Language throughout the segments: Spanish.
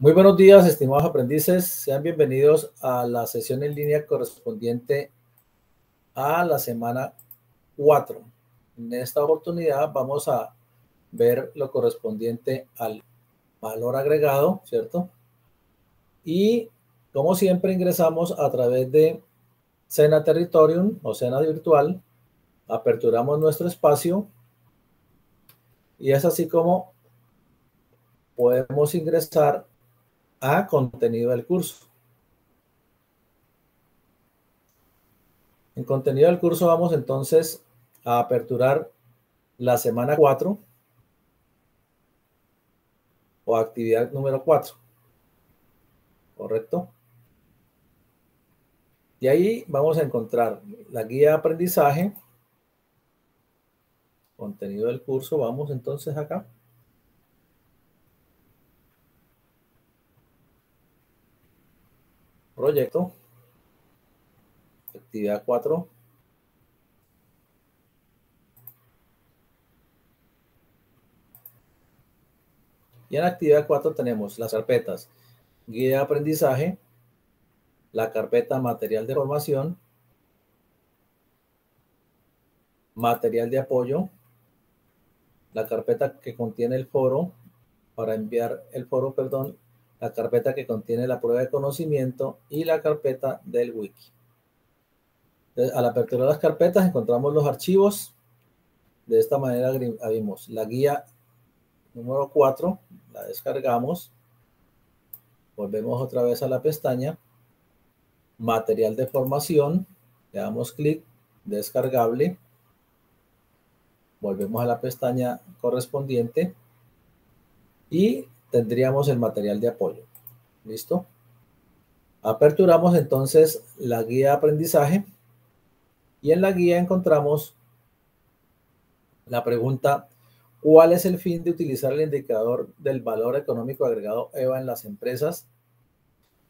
Muy buenos días, estimados aprendices. Sean bienvenidos a la sesión en línea correspondiente a la semana 4. En esta oportunidad vamos a ver lo correspondiente al valor agregado, ¿cierto? Y como siempre ingresamos a través de Sena Territorium o Sena Virtual, aperturamos nuestro espacio y es así como podemos ingresar a contenido del curso. En contenido del curso vamos entonces a aperturar la semana 4 o actividad número 4, ¿correcto? Y ahí vamos a encontrar la guía de aprendizaje, contenido del curso, vamos entonces acá. Proyecto, actividad 4. Y en la actividad 4 tenemos las carpetas guía de aprendizaje, la carpeta material de formación, material de apoyo, la carpeta que contiene el foro, para enviar el foro, perdón, la carpeta que contiene la prueba de conocimiento y la carpeta del wiki. Entonces, al aperturar las carpetas encontramos los archivos. De esta manera abrimos la guía número 4, la descargamos, volvemos otra vez a la pestaña, material de formación, le damos clic, descargable, volvemos a la pestaña correspondiente y tendríamos el material de apoyo. ¿Listo? Aperturamos entonces la guía de aprendizaje y en la guía encontramos la pregunta: ¿cuál es el fin de utilizar el indicador del valor económico agregado EVA en las empresas?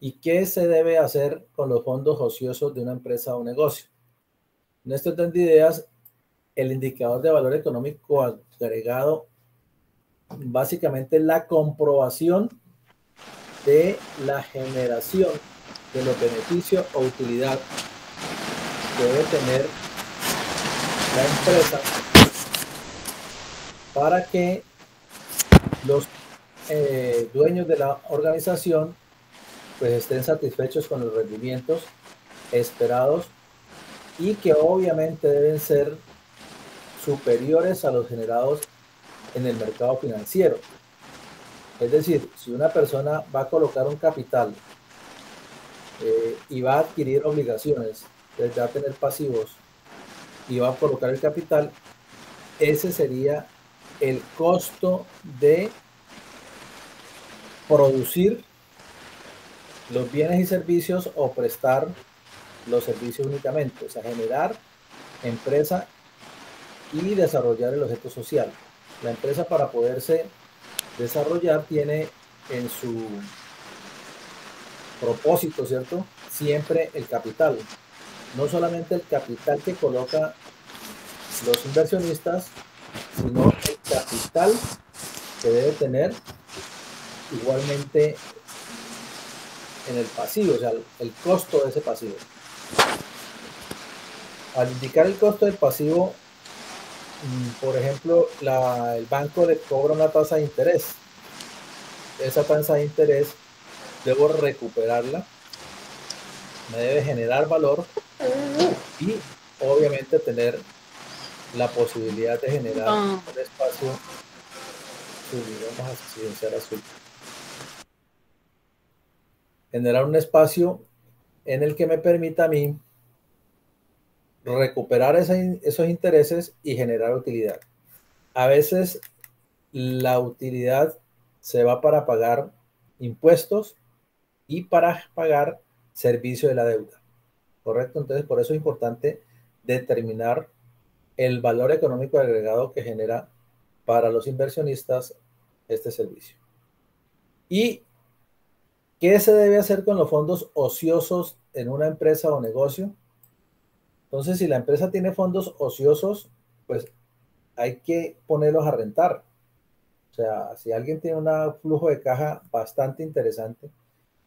¿Y qué se debe hacer con los fondos ociosos de una empresa o negocio? En este orden de ideas, el indicador de valor económico agregado básicamente es la comprobación de la generación de los beneficios o utilidad que debe tener la empresa para que los dueños de la organización pues estén satisfechos con los rendimientos esperados y que obviamente deben ser superiores a los generados en el mercado financiero. Es decir, si una persona va a colocar un capital y va a adquirir obligaciones, entonces va a tener pasivos y va a colocar el capital, ese sería el costo de producir los bienes y servicios o prestar los servicios únicamente, o sea, generar empresa y desarrollar el objeto social. La empresa, para poderse desarrollar, tiene en su propósito, ¿cierto?, siempre el capital, no solamente el capital que coloca los inversionistas, sino el capital que debe tener igualmente en el pasivo, o sea, el costo de ese pasivo. Al indicar el costo del pasivo, por ejemplo, el banco le cobra una tasa de interés. Esa tasa de interés debo recuperarla, me debe generar valor y obviamente tener la posibilidad de generar un espacio azul, vamos a silenciar azul. Generar un espacio en el que me permita a mí recuperar esos intereses y generar utilidad. A veces la utilidad se va para pagar impuestos y para pagar servicio de la deuda, ¿correcto? Entonces, por eso es importante determinar el valor económico agregado que genera para los inversionistas este servicio. ¿Y qué se debe hacer con los fondos ociosos en una empresa o negocio? Entonces, si la empresa tiene fondos ociosos, pues hay que ponerlos a rentar. O sea, si alguien tiene un flujo de caja bastante interesante,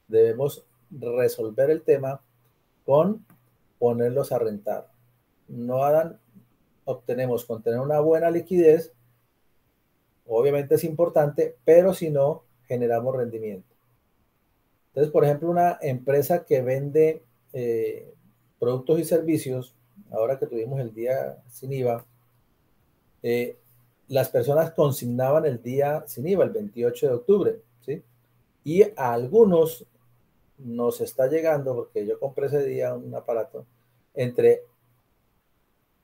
debemos resolver el tema con ponerlos a rentar. No hagan, obtenemos con tener una buena liquidez, obviamente es importante, pero si no, generamos rendimiento. Entonces, por ejemplo, una empresa que vende productos y servicios, ahora que tuvimos el día sin IVA, eh, las personas consignaban el día sin IVA, el 28 de octubre, ¿sí? Y a algunos nos está llegando, porque yo compré ese día un aparato, entre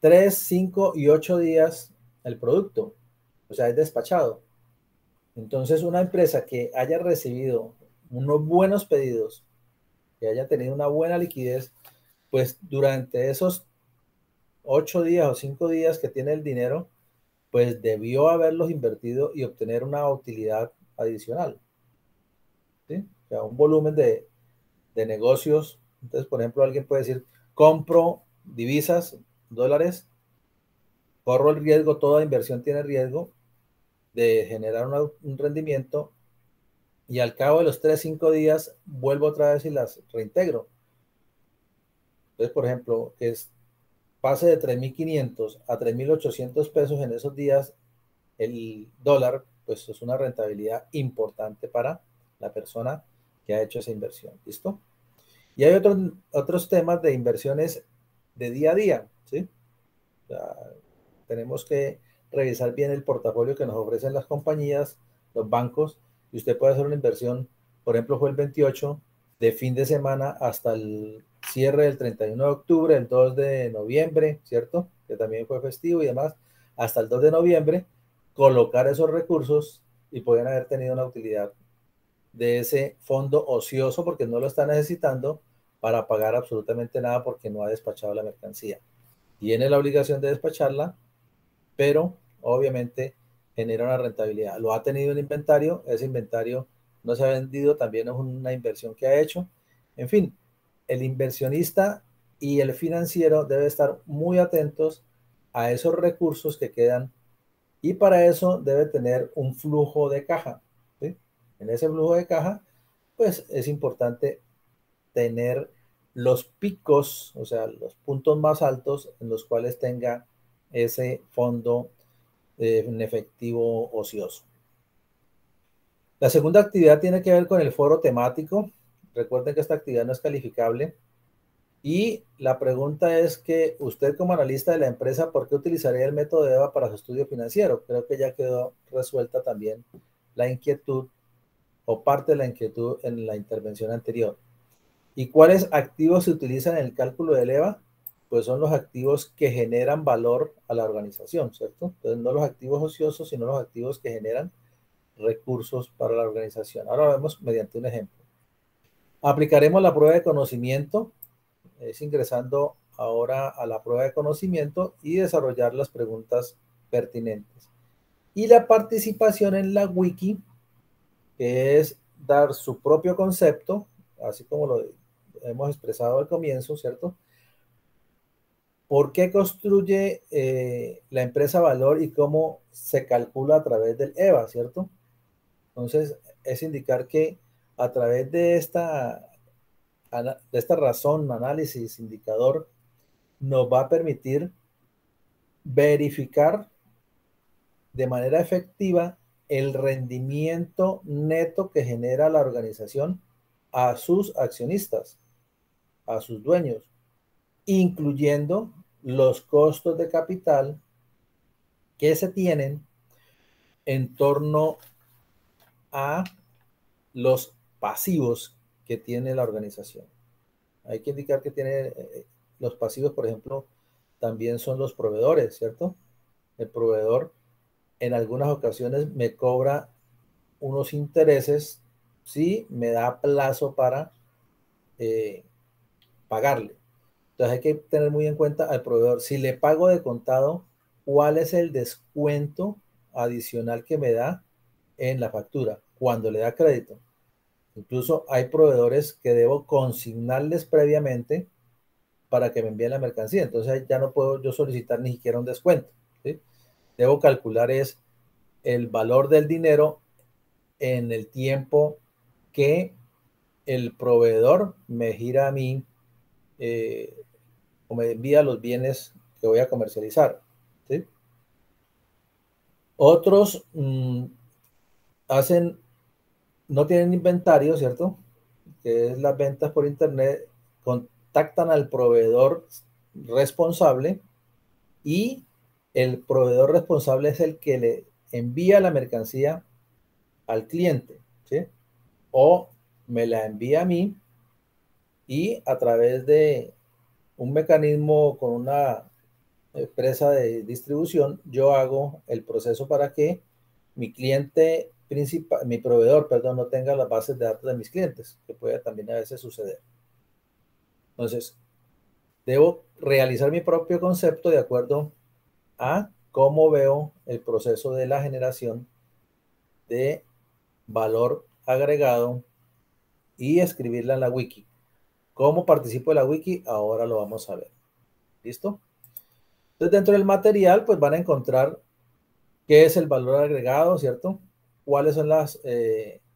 3, 5 y 8 días el producto, o sea, es despachado. Entonces, una empresa que haya recibido unos buenos pedidos, que haya tenido una buena liquidez, pues durante esos 8 días o 5 días que tiene el dinero, pues debió haberlos invertido y obtener una utilidad adicional, ¿sí? O sea, un volumen de negocios. Entonces, por ejemplo, alguien puede decir, compro divisas, dólares, corro el riesgo, toda inversión tiene riesgo de generar un rendimiento y al cabo de los 3, 5 días vuelvo otra vez y las reintegro. Entonces, por ejemplo, que pase de 3.500 a 3.800 pesos en esos días el dólar, pues es una rentabilidad importante para la persona que ha hecho esa inversión. ¿Listo? Y hay otros temas de inversiones de día a día, ¿sí? O sea, tenemos que revisar bien el portafolio que nos ofrecen las compañías, los bancos, y usted puede hacer una inversión, por ejemplo, fue el 28 de fin de semana hasta el cierre del 31 de octubre, el 2 de noviembre, ¿cierto? Que también fue festivo y demás, hasta el 2 de noviembre, colocar esos recursos y pueden haber tenido una utilidad de ese fondo ocioso porque no lo está necesitando para pagar absolutamente nada porque no ha despachado la mercancía. Tiene la obligación de despacharla, pero obviamente genera una rentabilidad. Lo ha tenido en inventario, ese inventario no se ha vendido, también es una inversión que ha hecho. En fin, el inversionista y el financiero deben estar muy atentos a esos recursos que quedan y para eso debe tener un flujo de caja, ¿sí? En ese flujo de caja, pues es importante tener los picos, o sea, los puntos más altos en los cuales tenga ese fondo en efectivo ocioso. La segunda actividad tiene que ver con el foro temático. Recuerden que esta actividad no es calificable. Y la pregunta es que usted como analista de la empresa, ¿por qué utilizaría el método de EVA para su estudio financiero? Creo que ya quedó resuelta también la inquietud o parte de la inquietud en la intervención anterior. ¿Y cuáles activos se utilizan en el cálculo del EVA? Pues son los activos que generan valor a la organización, ¿cierto? Entonces no los activos ociosos, sino los activos que generan recursos para la organización. Ahora lo vemos mediante un ejemplo. Aplicaremos la prueba de conocimiento, es ingresando ahora a la prueba de conocimiento y desarrollar las preguntas pertinentes. Y la participación en la wiki, que es dar su propio concepto, así como lo hemos expresado al comienzo, ¿cierto? ¿Por qué construye la empresa valor y cómo se calcula a través del EVA, ¿cierto? Entonces, es indicar que a través de esta razón, análisis, indicador, nos va a permitir verificar de manera efectiva el rendimiento neto que genera la organización a sus accionistas, a sus dueños, incluyendo los costos de capital que se tienen en torno a los pasivos que tiene la organización. Hay que indicar que tiene los pasivos, por ejemplo, también son los proveedores, ¿cierto? El proveedor en algunas ocasiones me cobra unos intereses si me da plazo para pagarle. Entonces hay que tener muy en cuenta al proveedor. Si le pago de contado, ¿cuál es el descuento adicional que me da en la factura cuando le da crédito? Incluso hay proveedores que debo consignarles previamente para que me envíen la mercancía. Entonces ya no puedo yo solicitar ni siquiera un descuento, ¿sí? Debo calcular es el valor del dinero en el tiempo que el proveedor me gira a mí o me envía los bienes que voy a comercializar, ¿sí? Otros no tienen inventario, ¿cierto? Que es las ventas por internet, contactan al proveedor responsable y el proveedor responsable es el que le envía la mercancía al cliente, ¿sí? O me la envía a mí y a través de un mecanismo con una empresa de distribución, yo hago el proceso para que mi cliente principal, mi proveedor, perdón, no tenga las bases de datos de mis clientes, que puede también a veces suceder. Entonces, debo realizar mi propio concepto de acuerdo a cómo veo el proceso de la generación de valor agregado y escribirla en la wiki. ¿Cómo participo en la wiki? Ahora lo vamos a ver. ¿Listo? Entonces, dentro del material, pues van a encontrar qué es el valor agregado, ¿cierto? ¿Cuáles son las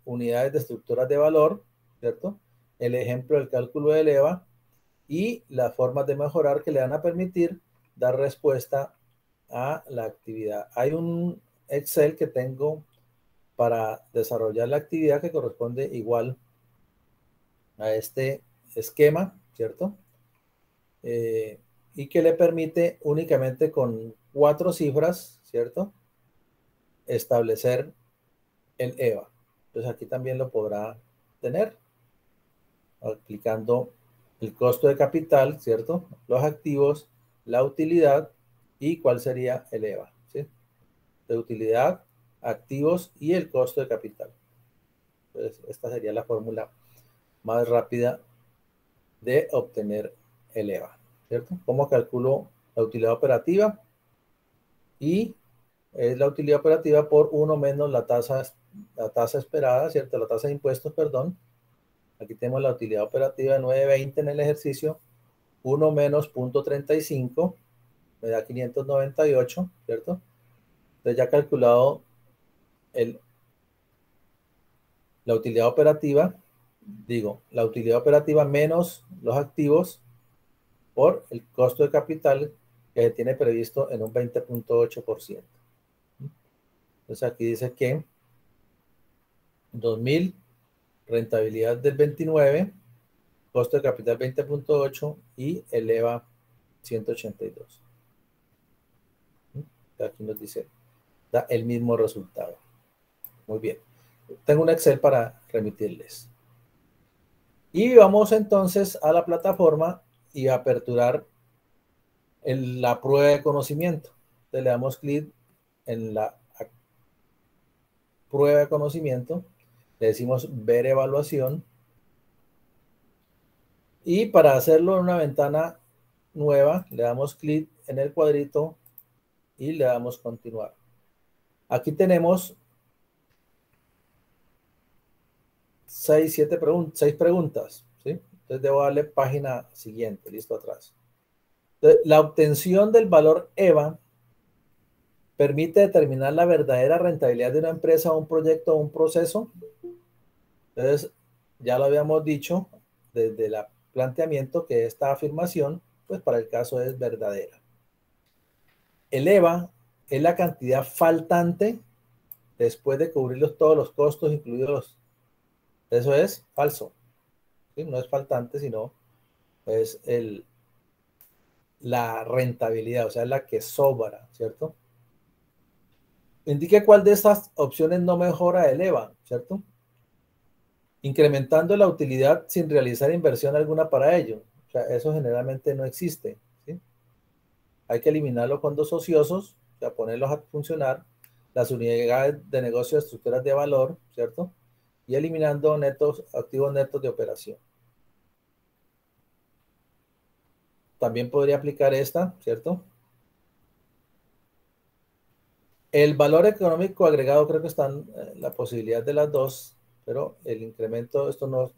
unidades de estructuras de valor, ¿cierto? El ejemplo del cálculo de EVA y las formas de mejorar que le van a permitir dar respuesta a la actividad. Hay un Excel que tengo para desarrollar la actividad que corresponde igual a este esquema, ¿cierto? Y que le permite únicamente con 4 cifras, ¿cierto? Establecer el EVA. Entonces aquí también lo podrá tener aplicando el costo de capital, ¿cierto? Los activos, la utilidad y cuál sería el EVA, ¿sí? De utilidad, activos y el costo de capital. Entonces esta sería la fórmula más rápida de obtener el EVA, ¿cierto? ¿Cómo calculo la utilidad operativa? Y es la utilidad operativa por 1 menos la tasa esperada, ¿cierto? La tasa de impuestos, perdón. Aquí tenemos la utilidad operativa de 9.20 en el ejercicio, 1 menos 0.35, me da 598, ¿cierto? Entonces ya calculado la utilidad operativa, digo, la utilidad operativa menos los activos por el costo de capital que se tiene previsto en un 20.8%. Entonces aquí dice que 2.000, rentabilidad del 29, costo de capital 20.8 y eleva 182. Aquí nos dice, da el mismo resultado. Muy bien. Tengo un Excel para remitirles. Y vamos entonces a la plataforma y a aperturar la prueba de conocimiento. Entonces le damos clic en la prueba de conocimiento, le decimos ver evaluación y para hacerlo en una ventana nueva le damos clic en el cuadrito y le damos continuar. Aquí tenemos 6 preguntas, ¿sí? Entonces debo darle página siguiente, listo atrás. Entonces, la obtención del valor EVA permite determinar la verdadera rentabilidad de una empresa, un proyecto o un proceso. Entonces, ya lo habíamos dicho desde el planteamiento que esta afirmación, pues para el caso es verdadera. El EVA es la cantidad faltante después de cubrir todos los costos incluidos. Eso es falso, ¿sí? No es faltante, sino es la rentabilidad, o sea, la que sobra, ¿cierto? Indique cuál de estas opciones no mejora el EVA, ¿cierto? Incrementando la utilidad sin realizar inversión alguna para ello. O sea, eso generalmente no existe, ¿sí? Hay que eliminar los fondos ociosos, o sea, ponerlos a funcionar, las unidades de negocio de estructuras de valor, ¿cierto? Y eliminando activos netos de operación. También podría aplicar esta, ¿cierto? El valor económico agregado creo que están la posibilidad de las dos, pero el incremento, esto no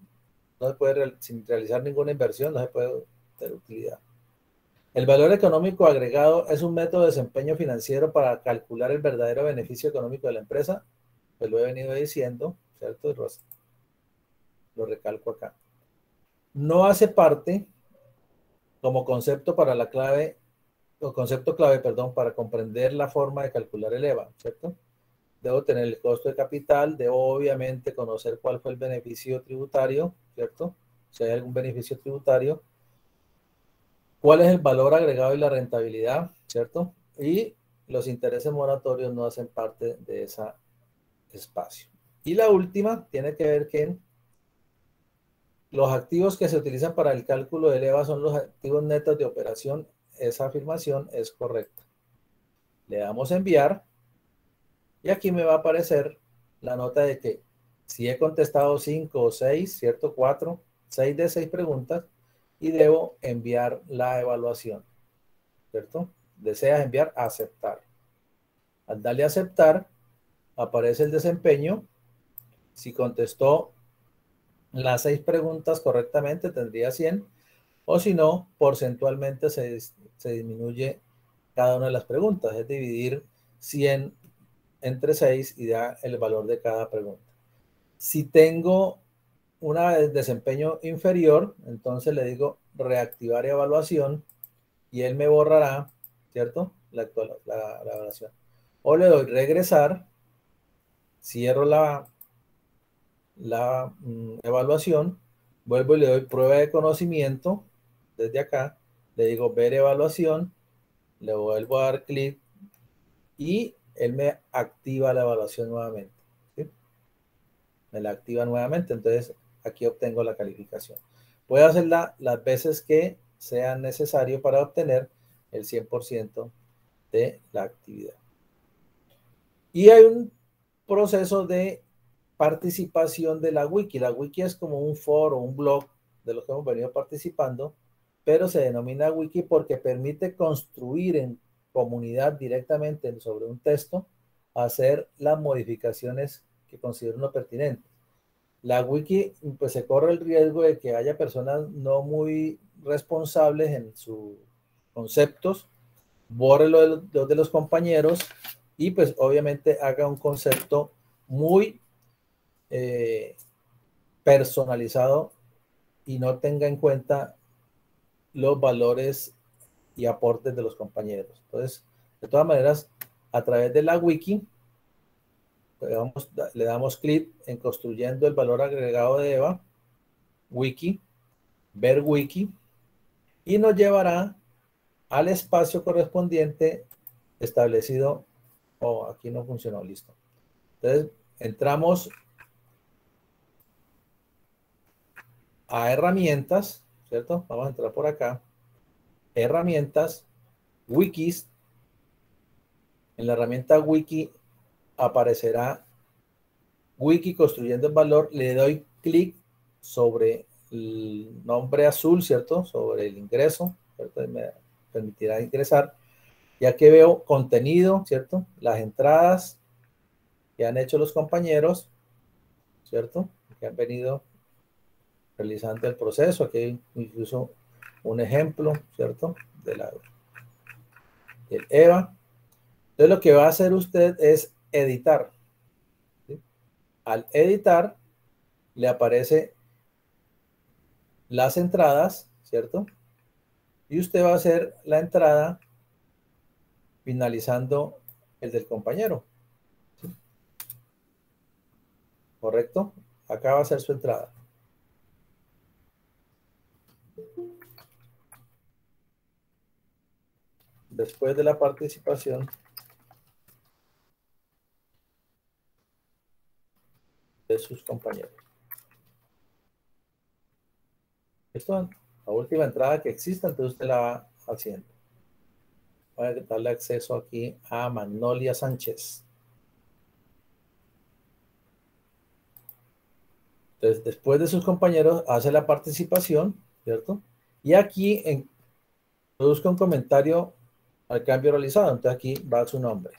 se puede, sin realizar ninguna inversión, no se puede tener utilidad. El valor económico agregado es un método de desempeño financiero para calcular el verdadero beneficio económico de la empresa. Pues lo he venido diciendo, ¿cierto? Lo recalco acá. No hace parte como concepto para la clave, o concepto clave, perdón, para comprender la forma de calcular el EVA, ¿cierto? Debo tener el costo de capital, debo obviamente conocer cuál fue el beneficio tributario, ¿cierto? Si hay algún beneficio tributario, cuál es el valor agregado y la rentabilidad, ¿cierto? Y los intereses moratorios no hacen parte de ese espacio. Y la última tiene que ver que los activos que se utilizan para el cálculo del EVA son los activos netos de operación. Esa afirmación es correcta. Le damos a enviar y aquí me va a aparecer la nota de que si he contestado 5 o 6, ¿cierto? 4, 6 de 6 preguntas y debo enviar la evaluación, ¿cierto? Deseas enviar a aceptar. Al darle a aceptar, aparece el desempeño. Si contestó las 6 preguntas correctamente, tendría 100. O si no, porcentualmente se disminuye cada una de las preguntas. Es dividir 100 entre 6 y da el valor de cada pregunta. Si tengo un desempeño inferior, entonces le digo reactivar evaluación y él me borrará, ¿cierto? La evaluación. O le doy regresar, cierro la evaluación, vuelvo y le doy prueba de conocimiento desde acá, le digo ver evaluación, le vuelvo a dar clic y él me activa la evaluación nuevamente, ¿sí? Me la activa nuevamente, entonces aquí obtengo la calificación. Puedo hacerla las veces que sea necesario para obtener el 100% de la actividad. Y hay un proceso de participación de la wiki. La wiki es como un foro, un blog de los que hemos venido participando, pero se denomina wiki porque permite construir en comunidad directamente sobre un texto, hacer las modificaciones que considero no pertinentes. La wiki, pues se corre el riesgo de que haya personas no muy responsables en sus conceptos, borre lo de los compañeros y pues obviamente haga un concepto muy personalizado y no tenga en cuenta los valores y aportes de los compañeros. Entonces, de todas maneras, a través de la wiki, le damos clic en construyendo el valor agregado de EVA, wiki, ver wiki, y nos llevará al espacio correspondiente establecido. Oh, aquí no funcionó, listo. Entonces, entramos a herramientas, ¿cierto? Vamos a entrar por acá. Herramientas, wikis. En la herramienta wiki aparecerá wiki construyendo el valor. Le doy clic sobre el nombre azul, ¿cierto? Sobre el ingreso, ¿cierto? Me permitirá ingresar. Ya que veo contenido, ¿cierto? Las entradas que han hecho los compañeros, ¿cierto? Que han venido realizando el proceso. Aquí hay incluso un ejemplo, ¿cierto? Del EVA. Entonces lo que va a hacer usted es editar, ¿sí? Al editar le aparece las entradas, ¿cierto? Y usted va a hacer la entrada finalizando el del compañero, ¿sí? ¿Correcto? Acá va a ser su entrada. Después de la participación de sus compañeros. Esto es la última entrada que exista, entonces usted la va haciendo. Voy a darle acceso aquí a Magnolia Sánchez. Entonces, después de sus compañeros, hace la participación, ¿cierto? Y aquí introduzca un comentario al cambio realizado. Entonces aquí va su nombre.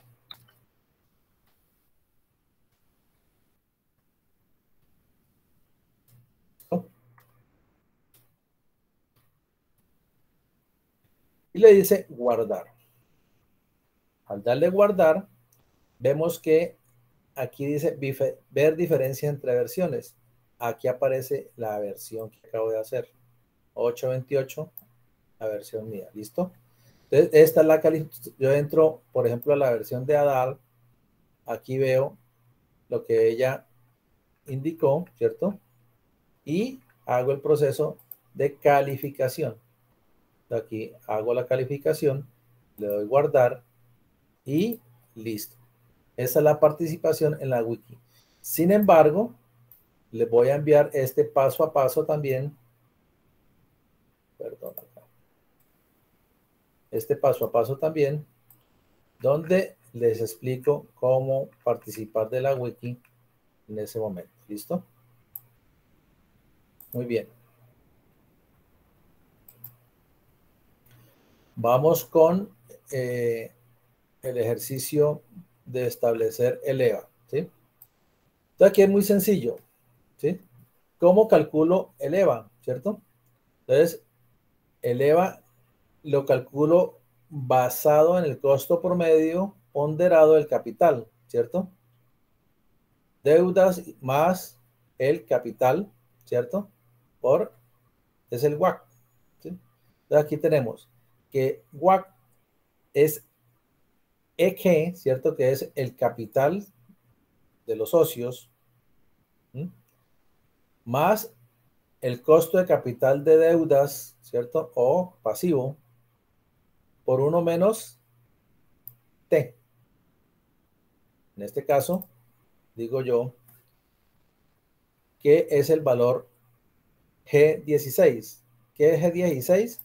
Y y le dice guardar. Al darle guardar, vemos que aquí dice ver diferencia entre versiones. Aquí aparece la versión que acabo de hacer. 828, la versión mía. ¿Listo? Entonces, esta es la calificación. Yo entro, por ejemplo, a la versión de Adal. Aquí veo lo que ella indicó, ¿cierto? Y hago el proceso de calificación. Aquí hago la calificación, le doy guardar y listo. Esa es la participación en la wiki. Sin embargo, les voy a enviar este paso a paso también. Perdón, acá. Este paso a paso también, donde les explico cómo participar de la wiki en ese momento. ¿Listo? Muy bien. Vamos con el ejercicio de establecer el EVA. ¿Sí? Entonces aquí es muy sencillo. ¿Sí? ¿Cómo calculo el EVA? ¿Cierto? Entonces, el EVA lo calculo basado en el costo promedio ponderado del capital, ¿cierto? Deudas más el capital, ¿cierto? Es el WACC, ¿sí? Entonces aquí tenemos que WACC es EG, ¿cierto? Que es el capital de los socios, ¿sí? Más el costo de capital de deudas, ¿cierto? O pasivo, por 1 menos T. En este caso, digo yo que es el valor G16. ¿Qué es G16?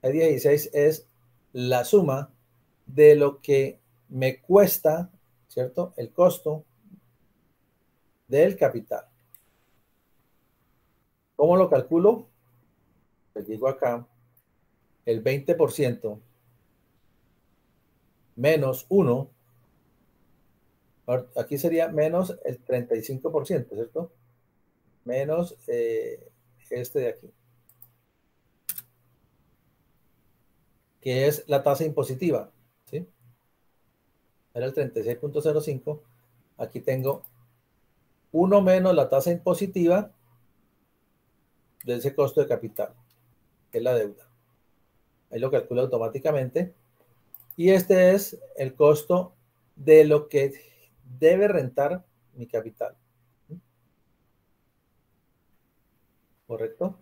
G16 es la suma de lo que me cuesta, ¿cierto? El costo del capital. ¿Cómo lo calculo? Les digo acá, el 20% menos 1, aquí sería menos el 35%, ¿cierto? Menos este de aquí, que es la tasa impositiva, ¿sí? Era el 36.05. Aquí tengo 1 menos la tasa impositiva de ese costo de capital, que es la deuda. Ahí lo calculo automáticamente. Y este es el costo de lo que debe rentar mi capital. ¿Correcto?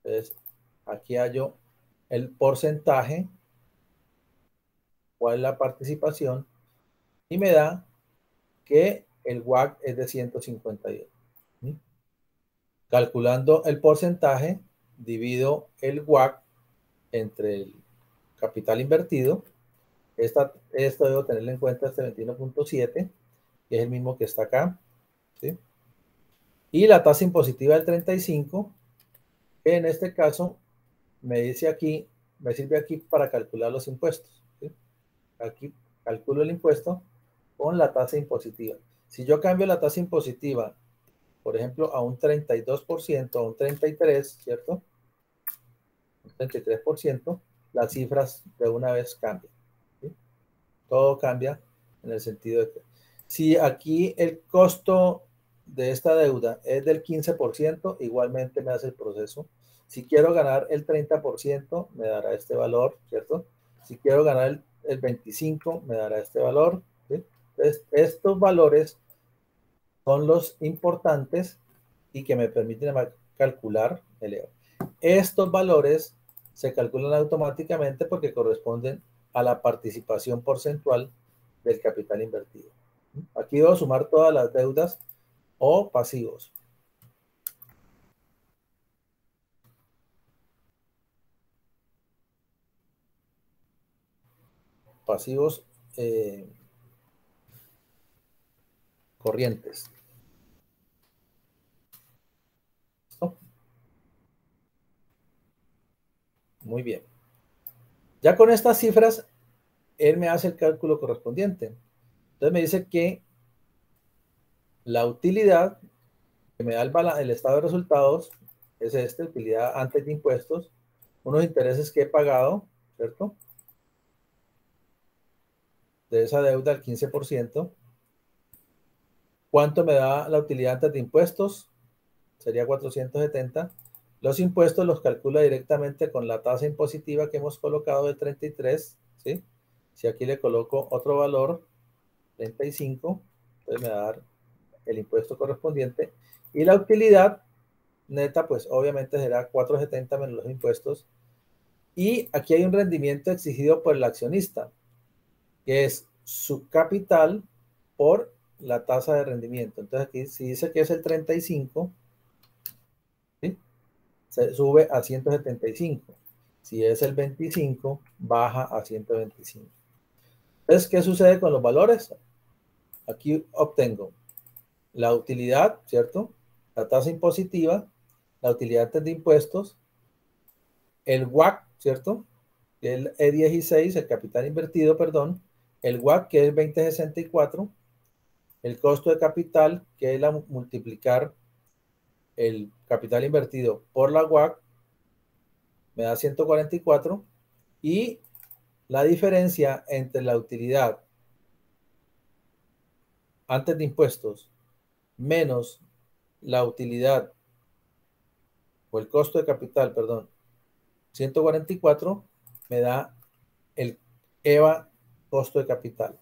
Entonces, aquí hallo el porcentaje, cuál es la participación, y me da que el WACC es de 151. Calculando el porcentaje, divido el WACC entre el capital invertido. Esto debo tenerlo en cuenta, este 21.7, que es el mismo que está acá, ¿sí? Y la tasa impositiva del 35, que en este caso me dice aquí, me sirve aquí para calcular los impuestos, ¿sí? Aquí calculo el impuesto con la tasa impositiva. Si yo cambio la tasa impositiva, por ejemplo, a un 32%, a un 33%, ¿cierto? Un 33%, las cifras de una vez cambian, ¿sí? Todo cambia en el sentido de que si aquí el costo de esta deuda es del 15%, igualmente me hace el proceso. Si quiero ganar el 30%, me dará este valor, ¿cierto? Si quiero ganar el 25%, me dará este valor, ¿sí? Entonces, estos valores son los importantes y que me permiten calcular el EVA. Estos valores se calculan automáticamente porque corresponden a la participación porcentual del capital invertido. Aquí debo sumar todas las deudas o pasivos. Pasivos corrientes. ¿Listo? Muy bien. Ya con estas cifras, él me hace el cálculo correspondiente. Entonces me dice que la utilidad que me da el estado de resultados es utilidad antes de impuestos, unos intereses que he pagado, ¿cierto? De esa deuda, el 15%. ¿Cuánto me da la utilidad antes de impuestos? Sería 470. Los impuestos los calcula directamente con la tasa impositiva que hemos colocado de 33, ¿sí? Si aquí le coloco otro valor, 35, entonces me va a dar el impuesto correspondiente. Y la utilidad neta, pues obviamente será 470 menos los impuestos. Y aquí hay un rendimiento exigido por el accionista, que es su capital por la tasa de rendimiento. Entonces aquí si dice que es el 35, ¿sí? Se sube a 175. Si es el 25, baja a 125. Entonces, ¿qué sucede con los valores? Aquí obtengo la utilidad, ¿cierto? La tasa impositiva, la utilidad de impuestos, el WACC, ¿cierto? El E16, el capital invertido, perdón, el WACC, que es 2064, el costo de capital, que es multiplicar el capital invertido por la WACC, me da 144, y la diferencia entre la utilidad antes de impuestos menos la utilidad o el costo de capital, perdón, 144, me da el EVA costo de capital.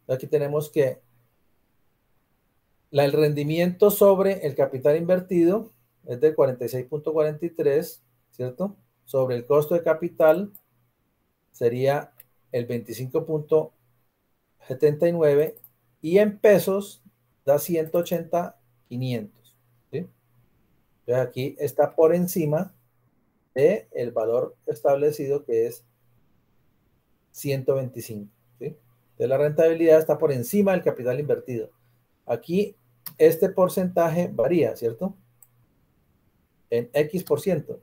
Aquí tenemos que el rendimiento sobre el capital invertido es del 46.43, ¿cierto? Sobre el costo de capital sería el 25.79 y en pesos da 180.500, ¿sí? Entonces aquí está por encima del valor establecido, que es 125, ¿sí? Entonces la rentabilidad está por encima del capital invertido. Aquí este porcentaje varía, ¿cierto? En X%.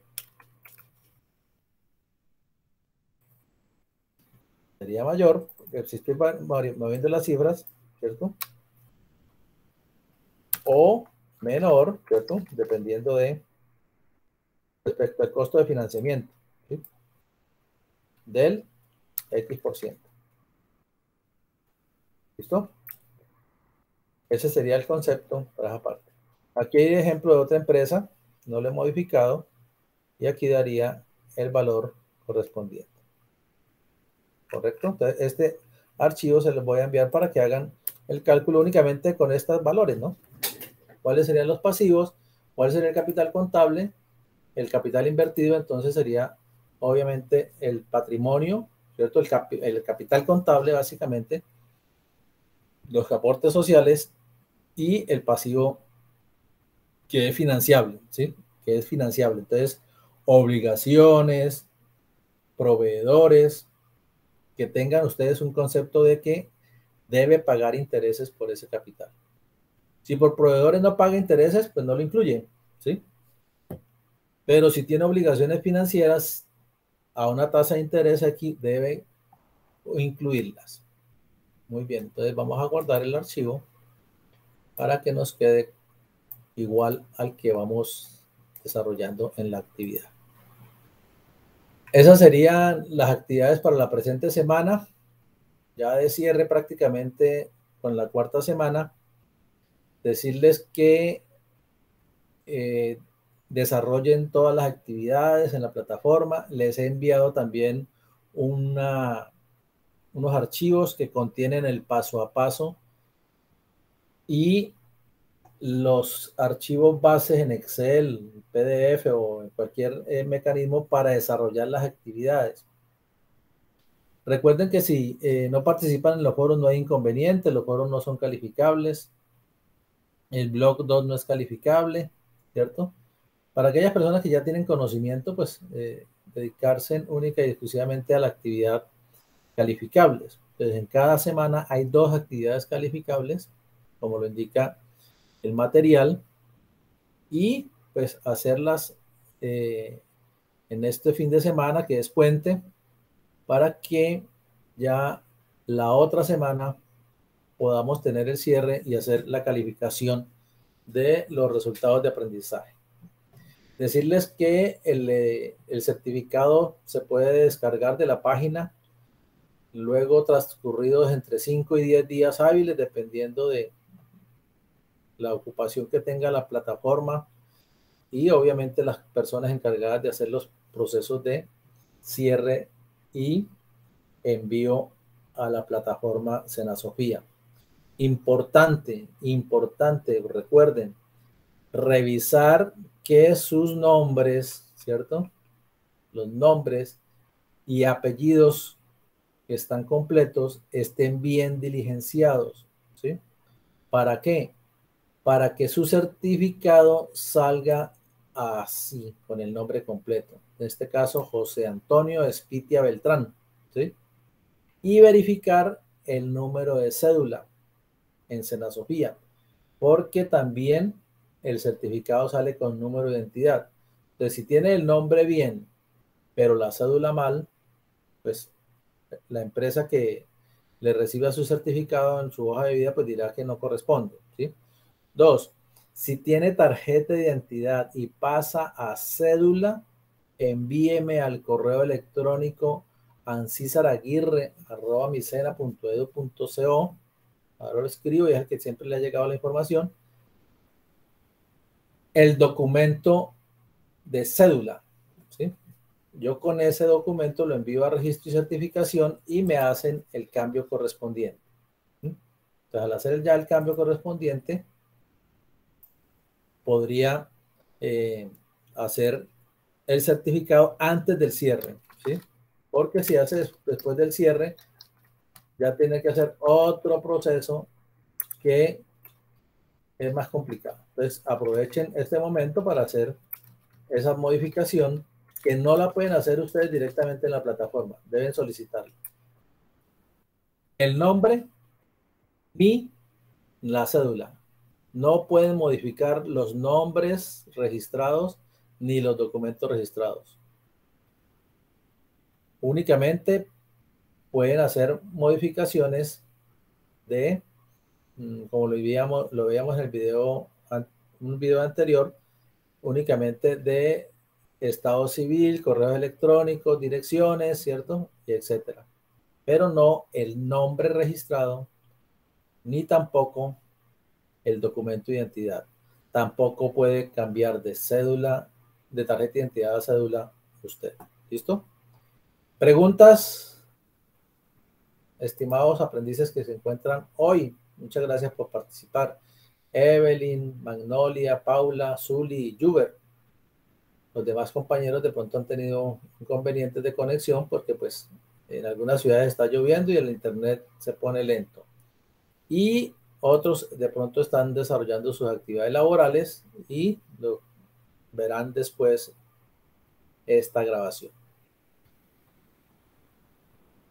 Sería mayor, porque si estoy moviendo las cifras, ¿cierto? O menor, ¿cierto? Dependiendo de respecto al costo de financiamiento, ¿sí? Del X%. ¿Listo? Ese sería el concepto para esa parte. Aquí hay ejemplo de otra empresa, no lo he modificado, y aquí daría el valor correspondiente. ¿Correcto? Entonces, este archivo se los voy a enviar para que hagan el cálculo únicamente con estos valores, ¿no? ¿Cuáles serían los pasivos? ¿Cuál sería el capital contable? El capital invertido, entonces sería obviamente el patrimonio, ¿cierto? El capital contable, básicamente, los aportes sociales y el pasivo que es financiable, ¿sí? Que es financiable. Entonces, obligaciones, proveedores, que tengan ustedes un concepto de que debe pagar intereses por ese capital. Si por proveedores no paga intereses, pues no lo incluye, ¿sí? Pero si tiene obligaciones financieras a una tasa de interés, aquí debe incluirlas. Muy bien, entonces vamos a guardar el archivo para que nos quede igual al que vamos desarrollando en la actividad. Esas serían las actividades para la presente semana. Ya de cierre prácticamente con la cuarta semana, decirles que desarrollen todas las actividades en la plataforma. Les he enviado también unos archivos que contienen el paso a paso y los archivos bases en Excel, PDF o en cualquier mecanismo para desarrollar las actividades. Recuerden que si no participan en los foros no hay inconveniente, los foros no son calificables, el blog 2 no es calificable, ¿cierto? Para aquellas personas que ya tienen conocimiento, pues dedicarse única y exclusivamente a la actividad calificables. Entonces, en cada semana hay 2 actividades calificables, como lo indica el material, y pues hacerlas en este fin de semana, que es puente, para que ya la otra semana podamos tener el cierre y hacer la calificación de los resultados de aprendizaje. Decirles que el certificado se puede descargar de la página luego transcurridos entre 5 y 10 días hábiles, dependiendo de la ocupación que tenga la plataforma y obviamente las personas encargadas de hacer los procesos de cierre y envío a la plataforma Senasofía. Importante, recuerden, revisar que sus nombres, ¿cierto? Los nombres y apellidos que están completos estén bien diligenciados, ¿sí? ¿Para qué? Para que su certificado salga así, con el nombre completo. En este caso, José Antonio Espitia Beltrán, ¿sí? Y verificar el número de cédula en Senasofía, porque también el certificado sale con número de identidad. Entonces, si tiene el nombre bien, pero la cédula mal, pues la empresa que le reciba su certificado en su hoja de vida, pues dirá que no corresponde, ¿sí? Dos, si tiene tarjeta de identidad y pasa a cédula, envíeme al correo electrónico ancisaraguirre@micena.edu.co. Ahora lo escribo y es el que siempre le ha llegado la información. El documento de cédula, ¿sí? Yo con ese documento lo envío a registro y certificación y me hacen el cambio correspondiente, ¿sí? Entonces, al hacer ya el cambio correspondiente, podría hacer el certificado antes del cierre, ¿sí? Porque si hace después del cierre, ya tiene que hacer otro proceso que es más complicado. Entonces, aprovechen este momento para hacer esa modificación que no la pueden hacer ustedes directamente en la plataforma, deben solicitarlo. El nombre y la cédula. No pueden modificar los nombres registrados ni los documentos registrados. Únicamente pueden hacer modificaciones de, como lo veíamos en el video, un video anterior, únicamente de estado civil, correos electrónicos, direcciones, ¿cierto? Y etcétera. Pero no el nombre registrado, ni tampoco el documento de identidad. Tampoco puede cambiar de cédula, de tarjeta de identidad a cédula usted. ¿Listo? Preguntas, estimados aprendices que se encuentran hoy. Muchas gracias por participar. Evelyn, Magnolia, Paula, Zuli y Juber. Los demás compañeros de pronto han tenido inconvenientes de conexión porque pues en algunas ciudades está lloviendo y el internet se pone lento. Y otros de pronto están desarrollando sus actividades laborales y lo verán después esta grabación.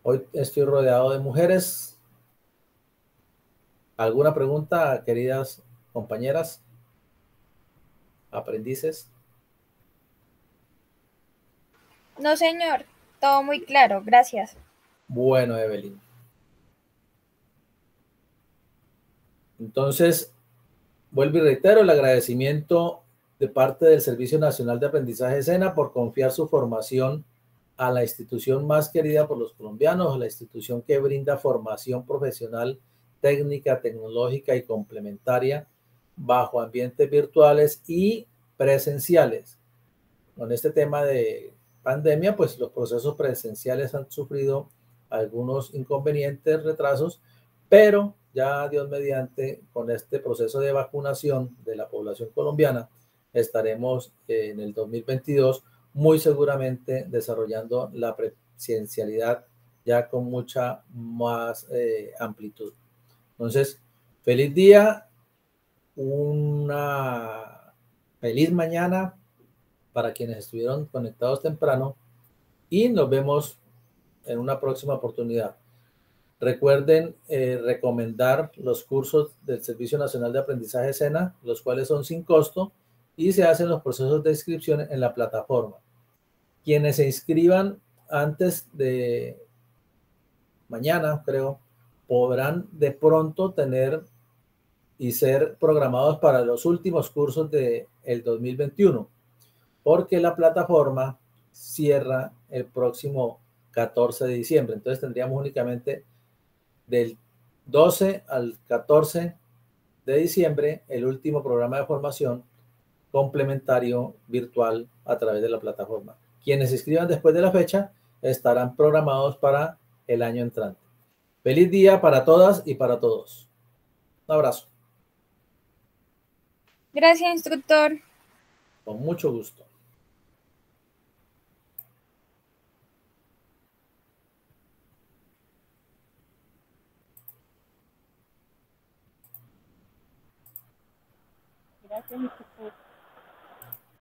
Hoy estoy rodeado de mujeres. ¿Alguna pregunta, queridas compañeras, aprendices? No, señor. Todo muy claro. Gracias. Bueno, Evelyn. Entonces, vuelvo y reitero el agradecimiento de parte del Servicio Nacional de Aprendizaje SENA por confiar su formación a la institución más querida por los colombianos, a la institución que brinda formación profesional, técnica, tecnológica y complementaria bajo ambientes virtuales y presenciales. Con este tema de pandemia, pues los procesos presenciales han sufrido algunos inconvenientes, retrasos, pero ya Dios mediante, con este proceso de vacunación de la población colombiana, estaremos en el 2022 muy seguramente desarrollando la presencialidad ya con mucha más amplitud. Entonces, feliz día, una feliz mañana para quienes estuvieron conectados temprano y nos vemos en una próxima oportunidad. Recuerden recomendar los cursos del Servicio Nacional de Aprendizaje SENA, los cuales son sin costo y se hacen los procesos de inscripción en la plataforma. Quienes se inscriban antes de mañana, creo, podrán de pronto tener y ser programados para los últimos cursos del 2021. porque la plataforma cierra el próximo 14 de diciembre. Entonces tendríamos únicamente del 12 al 14 de diciembre el último programa de formación complementario virtual a través de la plataforma. Quienes se inscriban después de la fecha estarán programados para el año entrante. Feliz día para todas y para todos. Un abrazo. Gracias, instructor. Con mucho gusto. Gracias, instructor.